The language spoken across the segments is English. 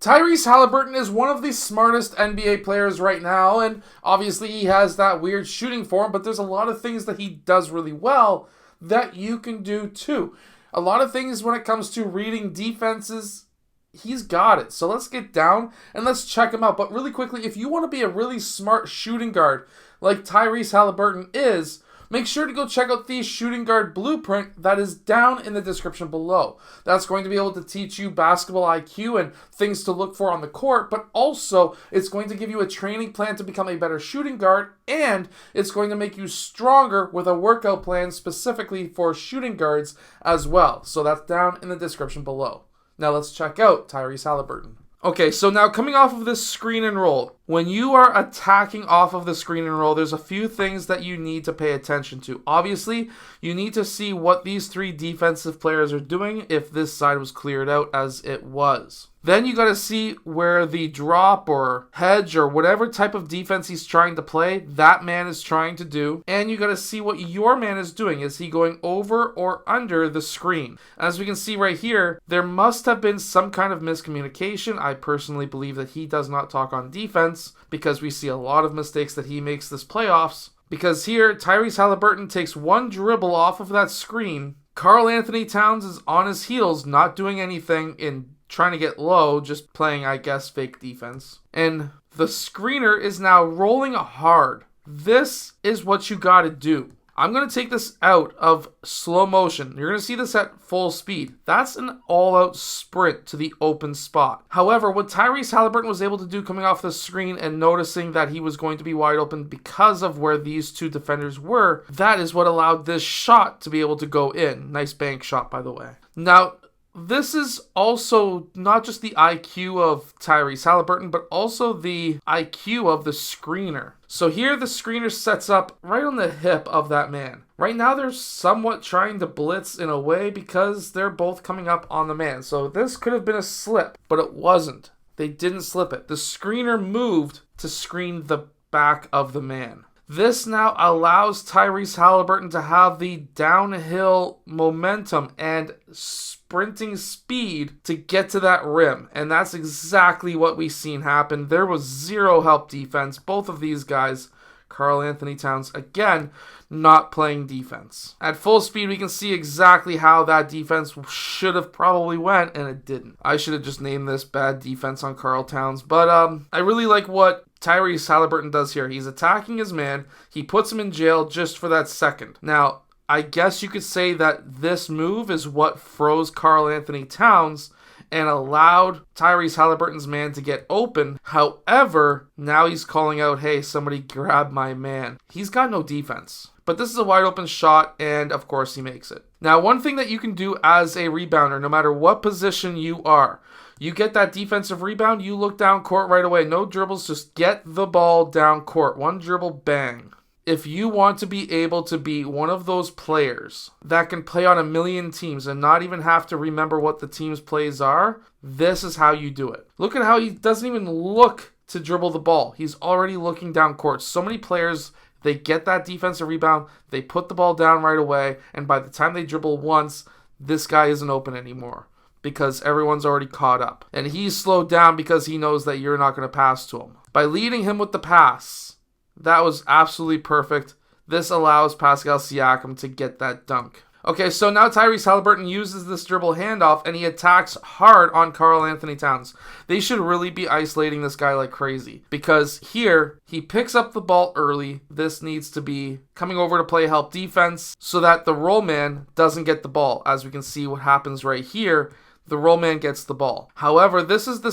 Tyrese Haliburton is one of the smartest NBA players right now, and obviously he has that weird shooting form, but there's a lot of things that he does really well that you can do too. A lot of things when it comes to reading defenses, he's got it. So let's get down and let's check him out. But really quickly, if you want to be a really smart shooting guard like Tyrese Haliburton is, make sure to go check out the shooting guard blueprint that is down in the description below. That's going to be able to teach you basketball IQ and things to look for on the court, but also it's going to give you a training plan to become a better shooting guard, and it's going to make you stronger with a workout plan specifically for shooting guards as well. So that's down in the description below. Now let's check out Tyrese Haliburton. Okay, so now coming off of this screen and roll, when you are attacking off of the screen and roll, there's a few things that you need to pay attention to. Obviously, you need to see what these three defensive players are doing if this side was cleared out as it was. Then you got to see where the drop or hedge or whatever type of defense he's trying to play, that man is trying to do. And you got to see what your man is doing. Is he going over or under the screen? As we can see right here, there must have been some kind of miscommunication. I personally believe that he does not talk on defense because we see a lot of mistakes that he makes this playoffs. Because here, Tyrese Haliburton takes one dribble off of that screen. Karl Anthony Towns is on his heels, not doing anything in trying to get low, just playing, I guess, fake defense. And the screener is now rolling hard. This is what you got to do. I'm going to take this out of slow motion. You're going to see this at full speed. That's an all-out sprint to the open spot. However, what Tyrese Haliburton was able to do coming off the screen and noticing that he was going to be wide open because of where these two defenders were, that is what allowed this shot to be able to go in. Nice bank shot, by the way. Now, this is also not just the IQ of Tyrese Haliburton, but also the IQ of the screener. So here the screener sets up right on the hip of that man. Right now they're somewhat trying to blitz in a way because they're both coming up on the man. So this could have been a slip, but it wasn't. They didn't slip it. The screener moved to screen the back of the man. This now allows Tyrese Haliburton to have the downhill momentum and sprinting speed to get to that rim. And that's exactly what we've seen happen. There was zero help defense. Both of these guys, Karl Anthony Towns, again, not playing defense. At full speed, we can see exactly how that defense should have probably went, and it didn't. I should have just named this bad defense on Karl Towns. But I really like what Tyrese Haliburton does here. He's attacking his man. He puts him in jail just for that second. Now, I guess you could say that this move is what froze Karl Anthony Towns and allowed Tyrese Haliburton's man to get open. However, now he's calling out, hey, somebody grab my man. He's got no defense. But this is a wide open shot, and of course he makes it. Now, one thing that you can do as a rebounder, no matter what position you are, you get that defensive rebound, you look down court right away. No dribbles, just get the ball down court. One dribble, bang. If you want to be able to be one of those players that can play on a million teams and not even have to remember what the team's plays are, this is how you do it. Look at how he doesn't even look to dribble the ball. He's already looking down court. So many players, they get that defensive rebound, they put the ball down right away, and by the time they dribble once, this guy isn't open anymore because everyone's already caught up. And he's slowed down because he knows that you're not going to pass to him. By leading him with the pass, that was absolutely perfect. This allows Pascal Siakam to get that dunk. Okay, so now Tyrese Haliburton uses this dribble handoff and he attacks hard on Karl Anthony Towns. They should really be isolating this guy like crazy because here he picks up the ball early. This needs to be coming over to play help defense so that the roll man doesn't get the ball. As we can see what happens right here, the roll man gets the ball. However, this is how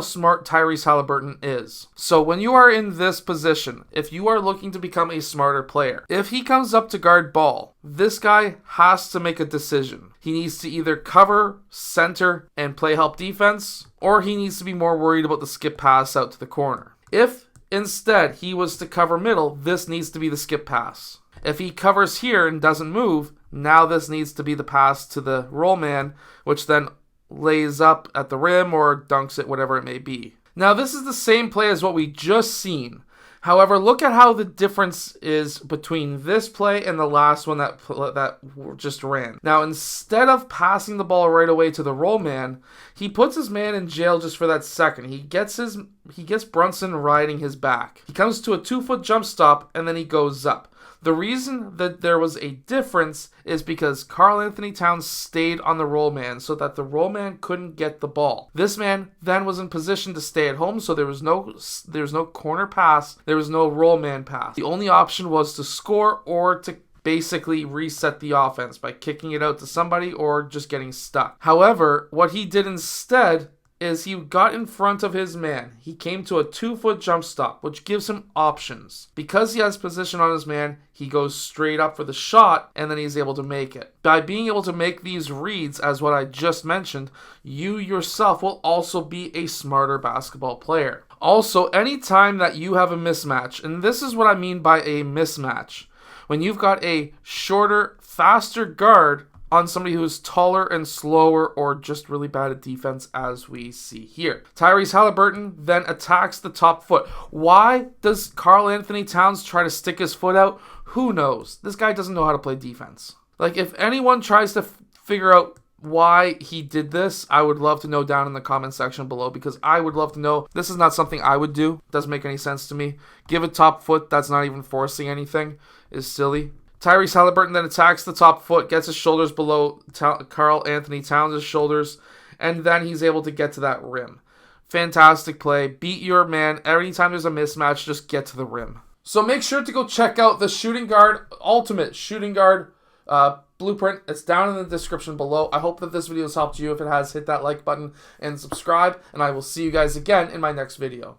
smart Tyrese Haliburton is. So when you are in this position, if you are looking to become a smarter player, if he comes up to guard ball, this guy has to make a decision. He needs to either cover, center, and play help defense, or he needs to be more worried about the skip pass out to the corner. If instead he was to cover middle, this needs to be the skip pass. If he covers here and doesn't move, now this needs to be the pass to the roll man, which then lays up at the rim or dunks it, whatever it may be. Now this is the same play as what we just seen. However, look at how the difference is between this play and the last one that just ran. Now, instead of passing the ball right away to the roll man, he puts his man in jail just for that second. He gets Brunson riding his back. He comes to a 2-foot jump stop, and then he goes up. The reason that there was a difference is because Karl-Anthony Towns stayed on the roll man so that the roll man couldn't get the ball. This man then was in position to stay at home, so there was no corner pass, there was no roll man pass. The only option was to score or to basically reset the offense by kicking it out to somebody or just getting stuck. However, what he did instead is he got in front of his man. He came to a 2-foot jump stop, which gives him options. Because he has position on his man, he goes straight up for the shot, and then he's able to make it. By being able to make these reads, as what I just mentioned, you yourself will also be a smarter basketball player. Also, anytime that you have a mismatch, and this is what I mean by a mismatch, when you've got a shorter, faster guard on somebody who's taller and slower or just really bad at defense, as we see here. Tyrese Haliburton then attacks the top foot. Why does Karl-Anthony Towns try to stick his foot out? Who knows? This guy doesn't know how to play defense. Like, if anyone tries to figure out why he did this, I would love to know down in the comment section below, because I would love to know. This is not something I would do. Doesn't make any sense to me. Give a top foot that's not even forcing anything is silly. Tyrese Haliburton then attacks the top foot, gets his shoulders below Karl-Anthony Towns' shoulders, and then he's able to get to that rim. Fantastic play. Beat your man. Anytime there's a mismatch, just get to the rim. So make sure to go check out the shooting guard, ultimate shooting guard blueprint. It's down in the description below. I hope that this video has helped you. If it has, hit that like button and subscribe, and I will see you guys again in my next video.